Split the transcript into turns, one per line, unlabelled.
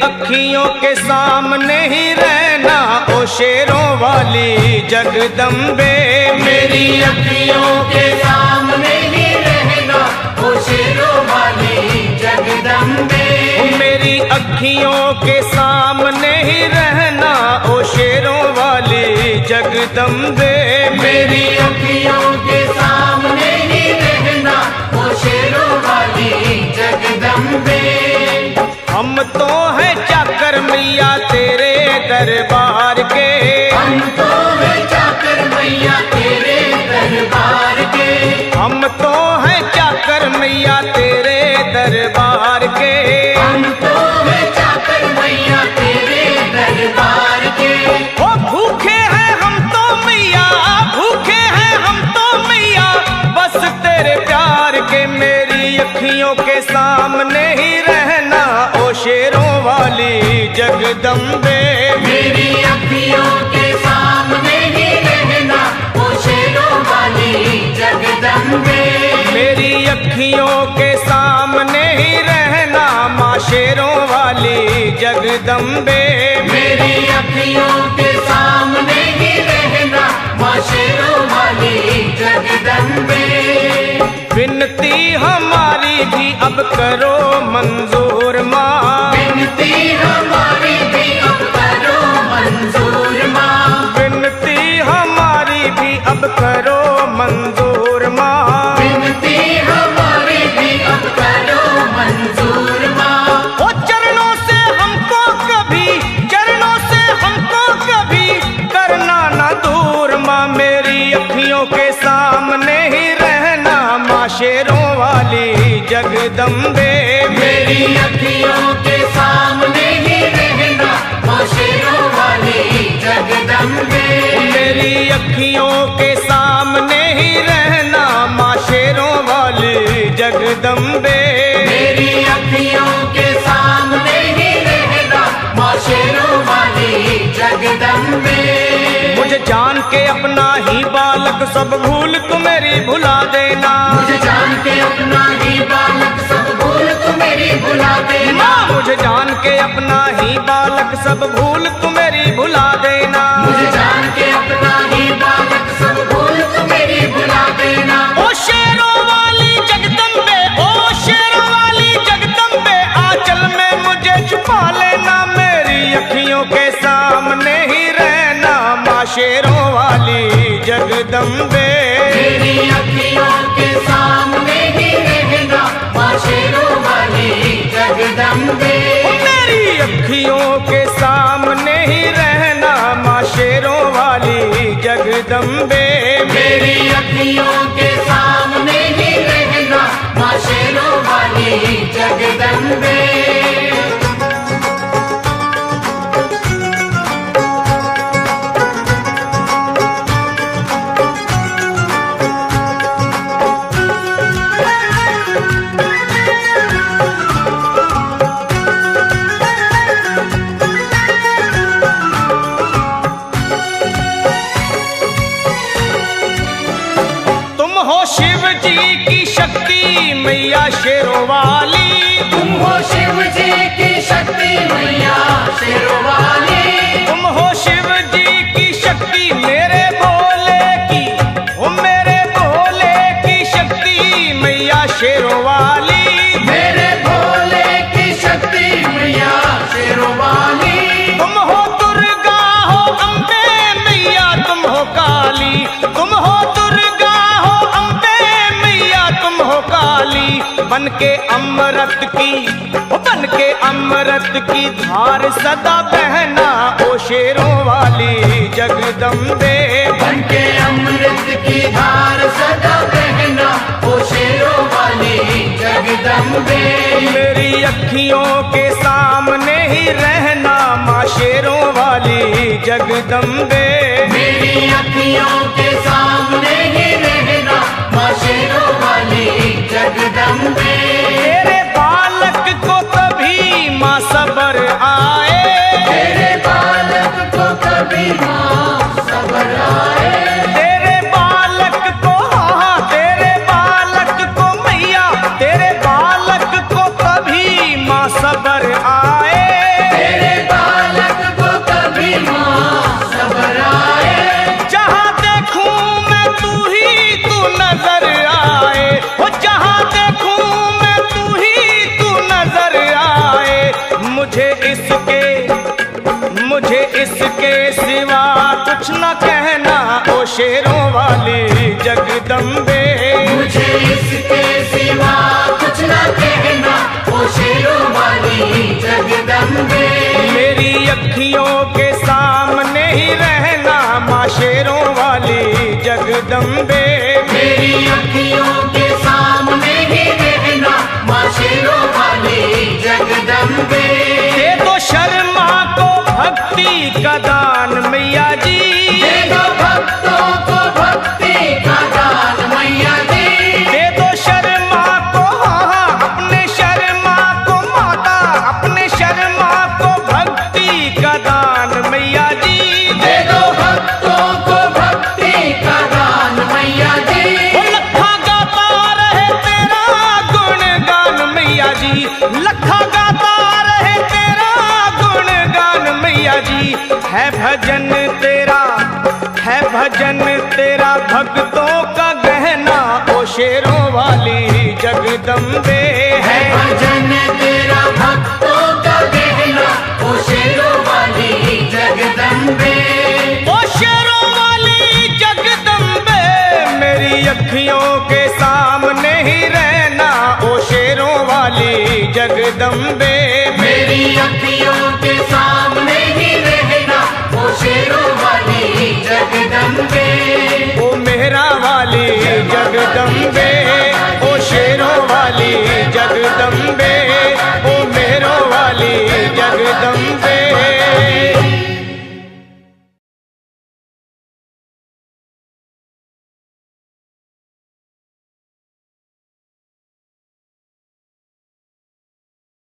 अखियों के सामने ही रहना ओ शेरों वाली जगदम्बे।
मेरी अखियों के सामने ही रहना ओ शेरों वाली जगदम्बे।
मेरी अखियों के सामने ही रहना ओ शेरों वाली जगदम्बे।
मेरी अखियों के सामने ही रहना ओ शेरों वाली जगदम्बे।
हम तो हैं चाकर मैया तेरे दरबार के।
हम तो हैं चाकर मैया तेरे दरबार के।
हम तो हैं चाकर मैया तेरे दरबार के।
हम तो हैं चाकर मैया तेरे दरबार के।
ओ भूखे हैं हम तो मैया, भूखे हैं हम तो मैया बस तेरे प्यार के। मेरी अखियों के सामने ही रहना ओ शेरों वाली जगदम्बे।
मेरी अखियों के सामने ही रहना ओ शेरों वाली जगदम्बे।
मेरी अखियों के सामने ही रहना माँ शेरों वाली जगदम्बे।
मेरी अखियों के सामने ही रहना माँ शेरों वाली जगदम्बे।
विनती हमारी भी अब करो मंजूर माँ।
विनती हमारी भी अब करो मंजूर माँ।
विनती हमारी भी अब करो मंजूर माँ।
विनती हमारी भी अब करो मंजूर माँ।
ओ चरणों से हमको कभी, चरणों से हमको कभी करना ना दूर माँ। मेरी अखियों के सामने ही रहना माँ शेरों वाली जगदम्बे।
मेरी अखियों के सामने ही रहना माँ शेरों वाली जगदम्बे।
मेरी अखियों के सामने ही रहना माँ शेरों वाली जगदम्बे।
मेरी अखियों के सामने ही रहना माँ शेरों वाली जगदम्बे।
मुझे जान के अपना ही बालक सब भूल तू मेरी भुला देना।
मुझे जान के अपना ही बालक सब भूल तू मेरी भुला देना।
मुझे जान के अपना ही बालक सब भूल तू मेरी भुला देना।
मुझे जान के अपना ही बालक सब भूल तू मेरी भुला देना।
ओ शेरों वाली जगदम्बे, ओ शेरों वाली जगदम्बे आंचल में मुझे छुपा लेना। मेरी अखियों के सामने ही रहना माँ शेरों वाली जगदम्बे।
मेरी अखियों के सामने ही रहना माँ शेरों वाली जगदम्बे।
मेरी अखियों के सामने ही रहना माँ शेरों वाली जगदम्बे।
मेरी अखियों के सामने ही रहना माँ शेरों वाली जगदम्बे।
शिव जी की शक्ति मैया शेरों वाली।
तुम हो शिव जी की शक्ति मैया शेरों वाली।
तुम हो शिव जी की शक्ति मेरे भोले की, ओ मेरे भोले की शक्ति मैया शेरों वाली।
मेरे भोले की शक्ति मैया शेरों वाली।
तुम हो दुर्गा हो अम्बे मैया तुम हो काली। तुम हो दुर्गा हो अम्बे मैया तुम हो काली। बन के अमृत की, बन के अमृत की धार सदा बहना ओ शेरों वाली जगदम्बे।
बन के अमृत की धार सदा बहना ओ शेरों वाली जगदम्बे।
मेरी अखियों के सामने ही रहना माँ शेरों वाली जगदम्बे।
मेरी अखियों के सामने ही रहना माँ शेरों वाली जगदम्बे।
तेरे बालक को कभी माँ सबर आए।
तेरे बालक को कभी माँ सबर आए।
तेरे बालक को, हाँ तेरे बालक को मैया, तेरे बालक को कभी माँ सबर आए।
मेरी अखियों के सामने ही रहना माँ शेरों वाली जगदम्बे।
दे दो शर्मा को भक्ति का दान मैया जी,
दे दो भक्तों को भक्ति का दान मैया जी।
दे दो शर्मा को, हाँ अपने शर्मा को माता, अपने शर्मा को भक्ति का दान मैया जी।
दे दो भक्तों को भक्ति का दान मैया जी।
वो लखा गाता रहे तेरा गुणगान मैया जी, लखा गाता रहे तेरा गुणगान मैया जी। है भजन तेरा, है भजन तेरा भक्तों का गहना ओ शेरों वाली जगदम्बे
है
है।
भजन तेरा भक्तों का गहना ओ शेरों वाली जगदम्बे।
ओ शेरों वाली जगदम्बे मेरी अखियों के सामने ही रहना ओ शेरों वाली जगदम्बे।
मेरी अखियों के सामने ही रहना ओ शेरों वाली जगदम्बे।